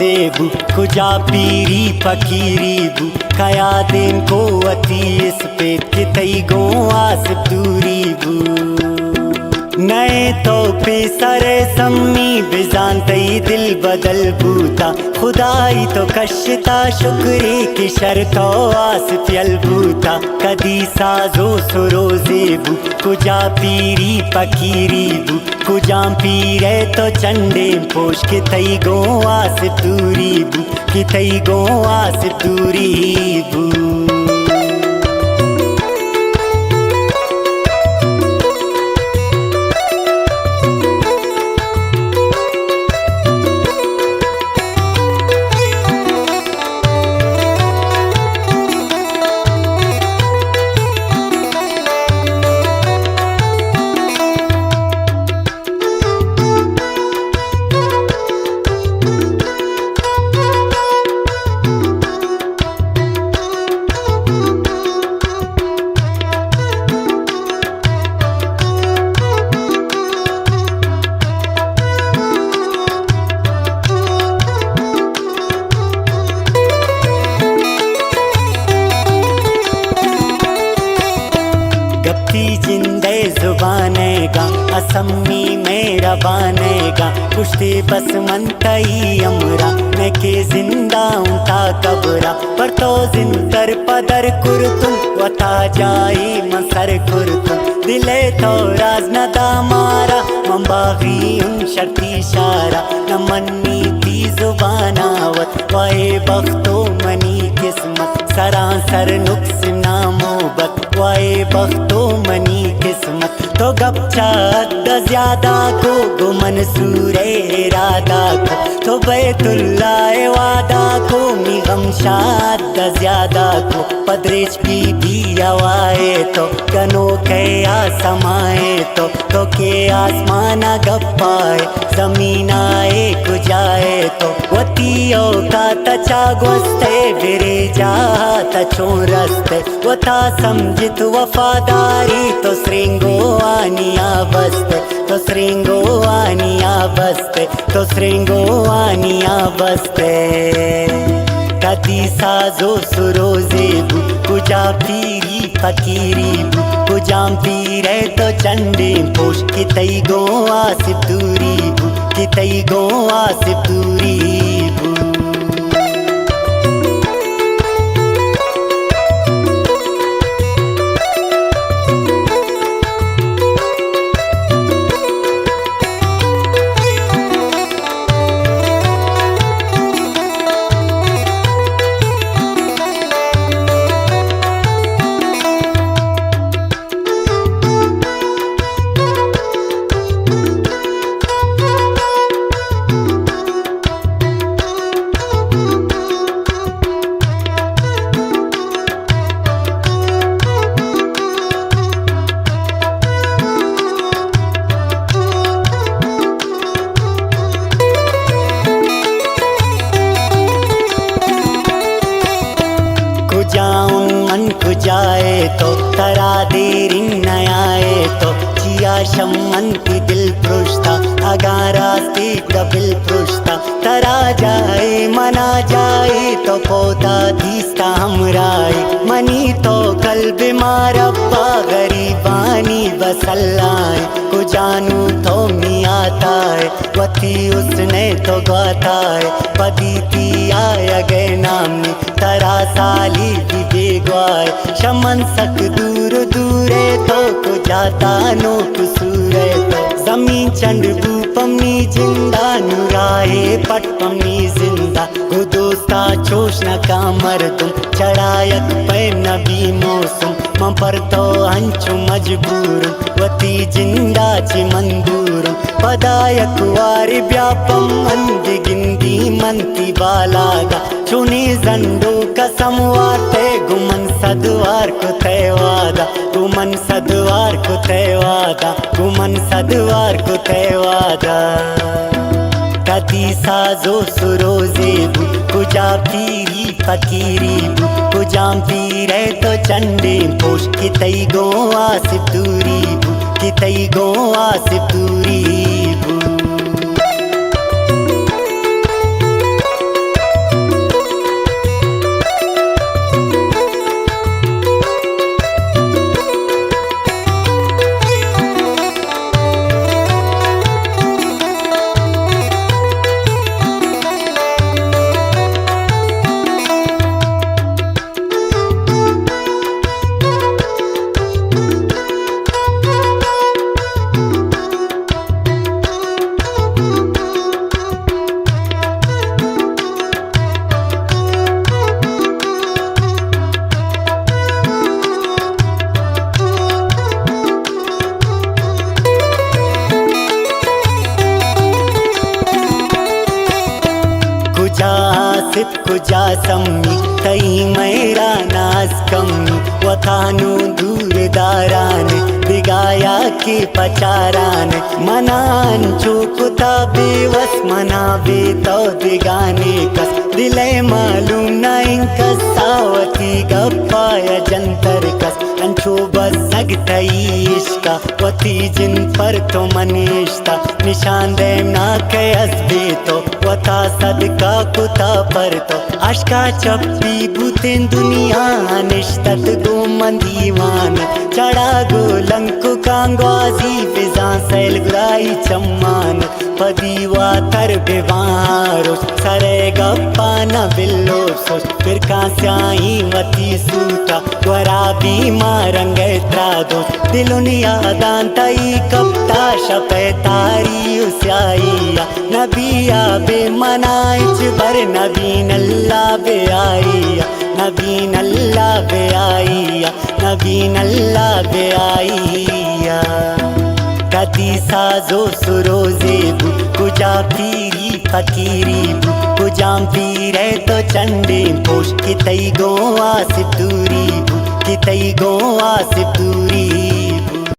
zebu kuja piri fakiri bu kaya den ko ati ispet kitai go asif duri bu नए तो पे सरे सम्मी बिजानतई दिल बदल बूता खुदाई तो कशता शुक्री की शर्तो आसिफ बूता कदी साजो सुरो जेबू कुजा पीरी फकीरी बू कुजा पीरे तो चंडे पोश के तई गो आसिफ दूरी बू कि तई गो आसिफ दूरी बू जिंदे जुबानेगा असम्मी मेरा बानेगा कुश्ती बस मनतई अमरा मैं के जिंदा उठा कबरा पर तो जिंदर पदर कुरतुम वता जाई मसर कुरतुम दिले तो राज न दामारा मंबागी उन शर्ती शारा न मन्नी थी जुबानावत वाए बख्तो मनी किस्मत सरासर नुक्स नामोबत वाए बख्तो मनी किस्मत तो गपचात द ज्यादा को गो मंसूरे इरादा को तो बैतुल्लाह वादा को मी गमशात द ज्यादा को पदरेश भी आवाए तो गनो के आसमाए तो के आसमाना गप्पाए जमीन आए कुजाए तो वतियों का तचा गोस्ते बिरे जाता चोरस्ते वता समझित वफादारी तो श्रृंगो आनिया बस्ते तो श्रृंगो आनिया बस्ते तो श्रृंगो आनिया बस्ते कदी साजो सुरो जेबू कुजा पीरी फकीरी बू कुजाम पीरे तो चंडे पोश कि तई गो आसिफ दूरी बू कि तई गो आसिफ दूरी बू जाए तो तरा देरी न आए तो जिया शमन की दिल पृष्ठा अगारा कबिल पृष्ठा तरा जाए मना जाए तो पौधा धीस्ता हमराए मनी तो कल बीमार अब्बा गरीबानी बसल्लाए को जानू तो मी आता है वती उसने तो गाता है पदीती आया गए नामनी तरा साली भी बेगवाए शमन सक दूर दूरे तो को जाता नो कुसूरे तो जमीन चंड बूपमनी जिंदा नुराए पटपमनी जिंदा को दोस्ता चोशना का मर तुम चढ़ायक पे नबी मौसम म पर तो अंचु मजबूर वती जिंदा ची मंदूर पदायक वारि व्यापम अंदि गिंदी मंती बालागा चुनी जंडू कसम वाते गुमन सदवार को तेवादा गुमन सदवार को तेवादा गुमन सदवार को तेवादा कदी साजो सुरो जेबू कुजा पीरी फकीरी बू कुजाम पीरे तो चंडे पोश कि तई गो आसिफ दूरी बू कि तई गो आसिफ दूरी बू कुजा आसिफ कुजा सम्मी तई मेरा नाज कमी वथानु दूर दारान दिगाया की पचारान मनान चुकुता बेवस मना बेतो दिगाने कस दिले मालूम ना इंकस सावती गप्पाया जंतर कस अंचो बस सगतई इश्का वती जिन पर तो मनिश्ता निशान देम ना के असबे तो वता सदका कुता पर तो अशका चप्पी बुतें दुनिया निश्तत गो मंदीवान चढ़ा गो लंको कांगवाजी फिजा सैल गुराई चम्मान पदीवा तर बेवारो सरे गप्पा न बिल्लो सोच फिर कांस्याई मती सूता वराबी मारंगे त्रादो दिलुनिया दांताई कप्ता शपे तारी उस्याईया नबिया बे मनाइच बर नबीन अल्लाह बे आईया नबीन अल्लाह बे आईया नबीन अल्लाह बे आईया कदी साजो सुरोजे बु कुजा पीरी फकीरी बु कुजाम पीरे तो चंडे पोश कितई गो आसिफ दूरी बु कितई गो आसिफ दूरी